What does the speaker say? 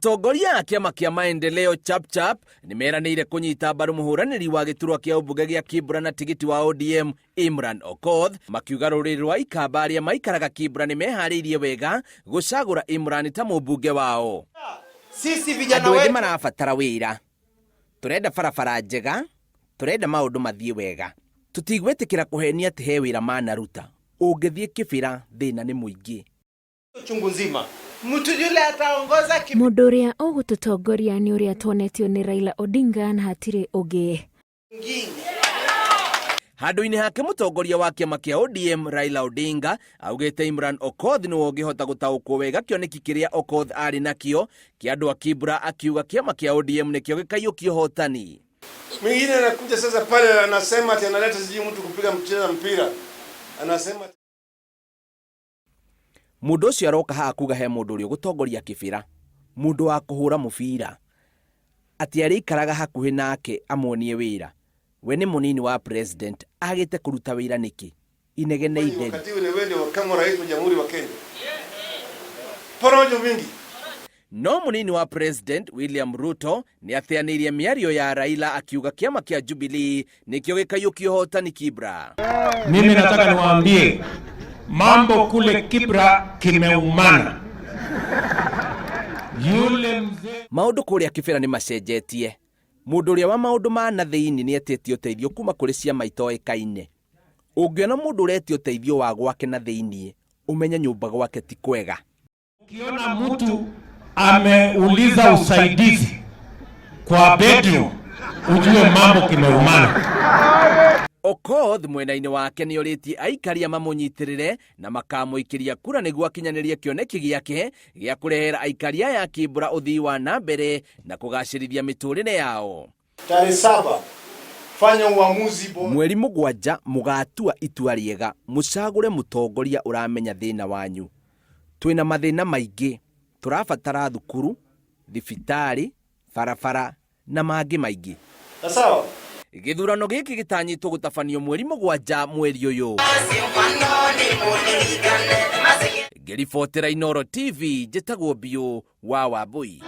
Atongoria a kiama kia Maendeleo Chap Chap nimeranĩire kunyita mbaru muhuranĩri wa giturwa kia umbunge gia Kibra na tigiti wa ODM Imran Okoth, makiuga rũrĩrĩ rwa ikamba arĩa maikaraga Kibra nimeharĩirie wega gucagũra Imran ta mumbunge wao. Sisi vijana wetu andũ aingĩ marabatara wĩra, turenda barabara njega, turenda maũndũ mathiĩ wega, tutigwĩtĩkĩra kũhenia atĩ he wĩra manaruta. Ũngĩthiĩ Kibra thĩna nĩ mũingĩ chungu nzima. Mtu yule ataongoza mũndũ ũrĩa ũgũtũtongoria nĩ ũrĩa tuonetio nĩ Raila Odinga na hatirĩ ũngĩ. Handũ-inĩ hake mũtongoria wa kiama kia ODM Raila Odinga augĩte Imran Okoth nĩwe ũngĩhota gũtaũkwo wega kĩoneki kĩrĩa Okoth arĩ nakĩo kĩa andũ a Kibra, akiuga kiama kia ODM nĩkĩo gĩkaiyũkia ũhotani. Mwingine anakuja sasa pale anasema ati analeta sijui mtu kupiga mpira. Anasema mundu ũcio aroka haha kuga he mundu ũrĩa ũgũtongoria Kibra, mundu wa kuhura mũbira, ati arĩikaraga hakuhĩ nake amuonie wĩra. We nĩ mũnini wa president, agĩte kũruta wĩra nĩkĩ? Inegene itheri. Wakati ule wewe ndio kama rais wa Jamhuri wa Kenya. Porojo mingi. No mũnini wa president William Ruto nĩ ateanĩirie mĩario ya Raila, akiuga kiama kia Jubilee nĩkĩo gĩkaiyũkia ũhotani Kibra. Mimi nataka niwaambie mambo kule Kibra kimeumana. Yule mzee maundu kuria Kibra ni macenjetie. Mundu uria wa maundu ma na thiini ni etĩtie ũteithio kuma kũrĩ ciama itoĩkaine. Ũngĩona mundu ũretio ũteithio wa gwake na thiini, umenye nyumba gwake ti kwega. Ukiona mtu ameuliza usaidizi kwa bedroom, ujue mambo kimeumana. Okoth mwena-inĩ wake nĩ ũrĩtie aikari mamũnyitĩrĩre na makamũikĩria kura nĩguo akinyanĩrie kĩoneki gĩake gĩa kũrehera aikari aya a Kibra ũthii wa na mbere na kũgacĩrithia mĩtũrĩre yao. Tarehe 7 fanya uamuzi mweri 7 mũgatua itua rĩega, mũcagũre mũtongoria ũramenya thĩna wanyu. Twĩna mathĩna maingĩ, tũrabatara thukuru, thibitarĩ, barabara na mangĩ maingĩ. Sawa. Gĩthurano gĩkĩ gĩtanyĩtwo gũtabanio mweri 7 mweri ũyũ. Ngĩribotera Inooro TV, njĩtagwo Bio wa Wambui.